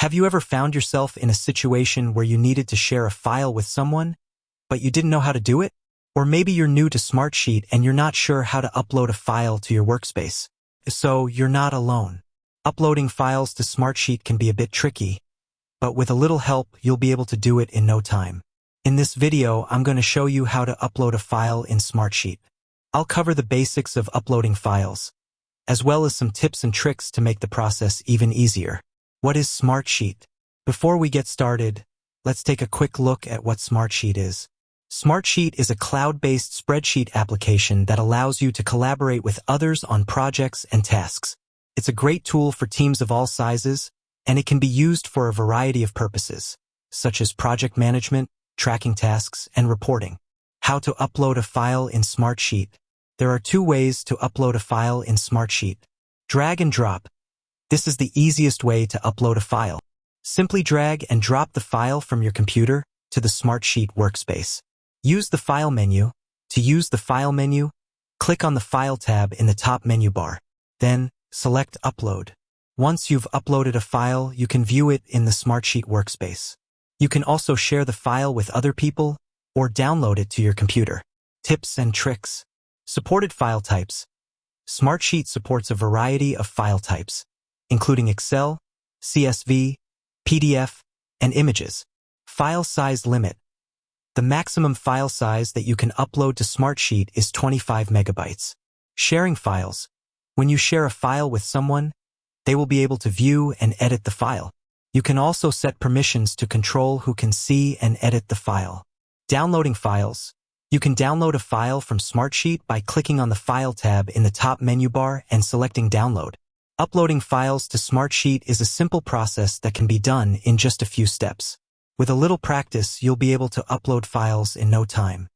Have you ever found yourself in a situation where you needed to share a file with someone, but you didn't know how to do it? Or maybe you're new to Smartsheet and you're not sure how to upload a file to your workspace. So you're not alone. Uploading files to Smartsheet can be a bit tricky, but with a little help, you'll be able to do it in no time. In this video, I'm going to show you how to upload a file in Smartsheet. I'll cover the basics of uploading files, as well as some tips and tricks to make the process even easier. What is Smartsheet? Before we get started, let's take a quick look at what Smartsheet is. Smartsheet is a cloud-based spreadsheet application that allows you to collaborate with others on projects and tasks. It's a great tool for teams of all sizes, and it can be used for a variety of purposes, such as project management, tracking tasks, and reporting. How to upload a file in Smartsheet. There are two ways to upload a file in Smartsheet. Drag and drop. This is the easiest way to upload a file. Simply drag and drop the file from your computer to the Smartsheet workspace. Use the File menu. To use the File menu, click on the File tab in the top menu bar. Then, select Upload. Once you've uploaded a file, you can view it in the Smartsheet workspace. You can also share the file with other people or download it to your computer. Tips and tricks. Supported file types. Smartsheet supports a variety of file types, including Excel, CSV, PDF, and images. File size limit. The maximum file size that you can upload to Smartsheet is 25 megabytes. Sharing files. When you share a file with someone, they will be able to view and edit the file. You can also set permissions to control who can see and edit the file. Downloading files. You can download a file from Smartsheet by clicking on the File tab in the top menu bar and selecting Download. Uploading files to Smartsheet is a simple process that can be done in just a few steps. With a little practice, you'll be able to upload files in no time.